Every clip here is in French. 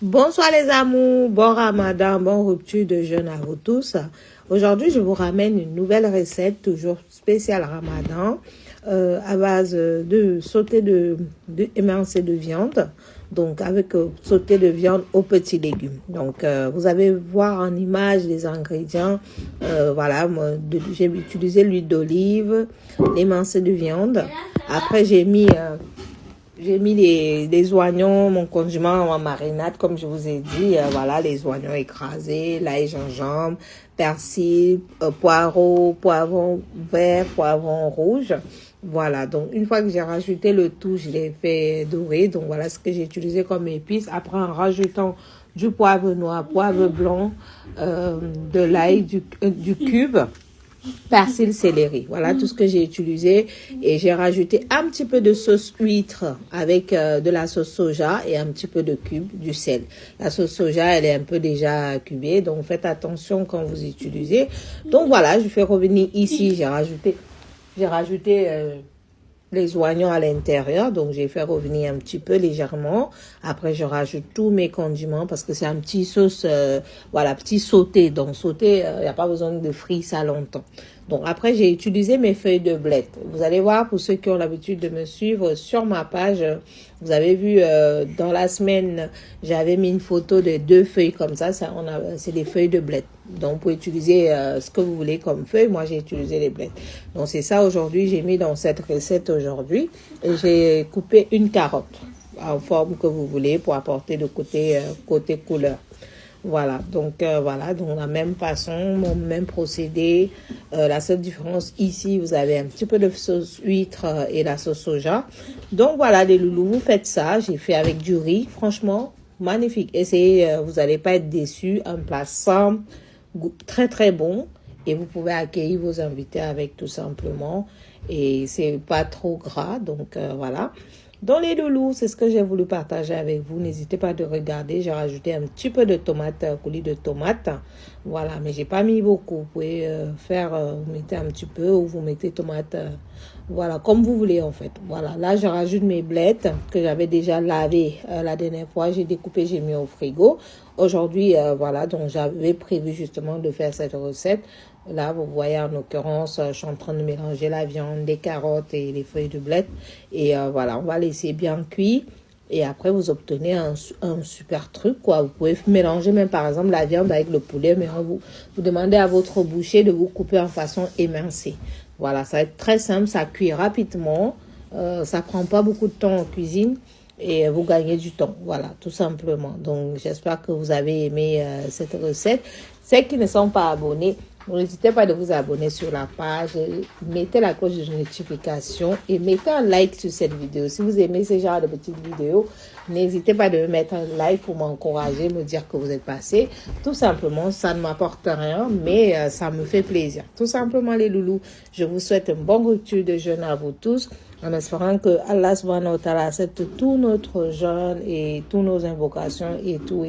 Bonsoir les amours, bon ramadan, bon rupture de jeûne à vous tous. Aujourd'hui, je vous ramène une nouvelle recette, toujours spéciale ramadan, à base de sauté émincé de viande, donc avec sauté de viande aux petits légumes. Donc, vous allez voir en image les ingrédients. Voilà, j'ai utilisé l'huile d'olive, l'émincé de viande. Après, j'ai mis les oignons, mon condiment en marinade, comme je vous ai dit. Voilà, les oignons écrasés, l'ail, gingembre, persil, poireau, poivron vert, poivron rouge. Voilà, donc une fois que j'ai rajouté le tout, je l'ai fait dorer. Donc voilà ce que j'ai utilisé comme épices. Après, en rajoutant du poivre noir, poivre blanc, de l'ail, du cube, persil, céleri. Voilà tout ce que j'ai utilisé. Et j'ai rajouté un petit peu de sauce huître avec de la sauce soja et un petit peu de cube, du sel. La sauce soja, elle est un peu déjà cubée, donc faites attention quand vous utilisez. Donc voilà, je fais revenir ici. J'ai rajouté les oignons à l'intérieur, donc j'ai fait revenir un petit peu légèrement. Après, je rajoute tous mes condiments parce que c'est un petit sauce, voilà, petit sauté. Donc sauté, il n'y a pas besoin de frire ça longtemps. Donc après, j'ai utilisé mes feuilles de bled. Vous allez voir, pour ceux qui ont l'habitude de me suivre sur ma page, vous avez vu dans la semaine, j'avais mis une photo de 2 feuilles comme ça. C'est des feuilles de bled. Donc vous pouvez utiliser ce que vous voulez comme feuille. Moi, j'ai utilisé les bleds. Donc c'est ça aujourd'hui, j'ai mis dans cette recette aujourd'hui. Et j'ai coupé une carotte en forme que vous voulez pour apporter le côté couleur. Voilà, donc la même façon, mon même procédé. La seule différence ici, vous avez un petit peu de sauce huître et la sauce soja. Donc voilà les loulous, vous faites ça. J'ai fait avec du riz, franchement, magnifique. Essayez, vous n'allez pas être déçus. Un plat simple, très très bon. Et vous pouvez accueillir vos invités avec tout simplement. Et c'est pas trop gras, donc voilà. Dans les loulous, c'est ce que j'ai voulu partager avec vous. N'hésitez pas de regarder. J'ai rajouté un petit peu de tomate, coulis de tomate. Voilà, mais j'ai pas mis beaucoup. Vous pouvez vous mettez un petit peu ou vous mettez tomate, voilà, comme vous voulez en fait. Voilà, là je rajoute mes blettes que j'avais déjà lavées la dernière fois. J'ai découpé, j'ai mis au frigo. Aujourd'hui, voilà, donc j'avais prévu justement de faire cette recette. Là, vous voyez, en l'occurrence, je suis en train de mélanger la viande, les carottes et les feuilles de bled. Et voilà, on va laisser bien cuire. Et après, vous obtenez un super truc, quoi. Vous pouvez mélanger même, par exemple, la viande avec le poulet. Mais vous demandez à votre boucher de vous couper en façon émincée. Voilà, ça va être très simple. Ça cuit rapidement. Ça prend pas beaucoup de temps en cuisine. Et vous gagnez du temps. Voilà, tout simplement. Donc, j'espère que vous avez aimé cette recette. Ceux qui ne sont pas abonnés, n'hésitez pas de vous abonner sur la page, mettez la cloche de notification et mettez un like sur cette vidéo. Si vous aimez ce genre de petites vidéos, n'hésitez pas de me mettre un like pour m'encourager, me dire que vous êtes passé. Tout simplement, ça ne m'apporte rien, mais ça me fait plaisir. Tout simplement les loulous, je vous souhaite une bonne rupture de jeûne à vous tous, en espérant que Allah subhanahu wa ta'ala accepte tout notre jeûne et toutes nos invocations et tout.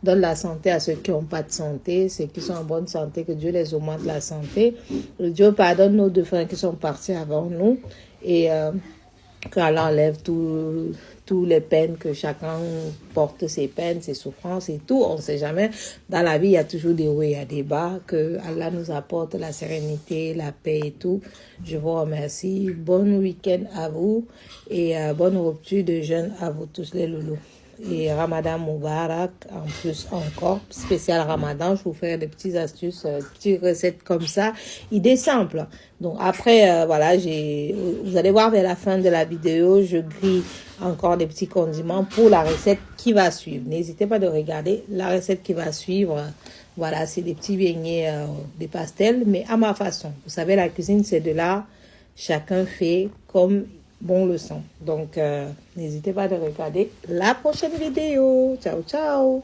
Donne la santé à ceux qui n'ont pas de santé, ceux qui sont en bonne santé, que Dieu les augmente la santé. Dieu pardonne nos défunts qui sont partis avant nous et qu'Allah enlève tous les peines, que chacun porte ses peines, ses souffrances et tout. On ne sait jamais. Dans la vie, il y a toujours des hauts et il y a des bas. Que Allah nous apporte la sérénité, la paix et tout. Je vous remercie. Bon week-end à vous et bonne rupture de jeûne à vous tous les loulous. Et Ramadan Moubarak, en plus encore, spécial Ramadan, je vous fais des petites astuces, petites recettes comme ça, idées simples. Donc après, voilà, vous allez voir vers la fin de la vidéo, je grille encore des petits condiments pour la recette qui va suivre. N'hésitez pas de regarder la recette qui va suivre. Voilà, c'est des petits beignets, des pastels, mais à ma façon. Vous savez, la cuisine, c'est de là, chacun fait comme bon le sang. Donc, n'hésitez pas de regarder la prochaine vidéo. Ciao, ciao.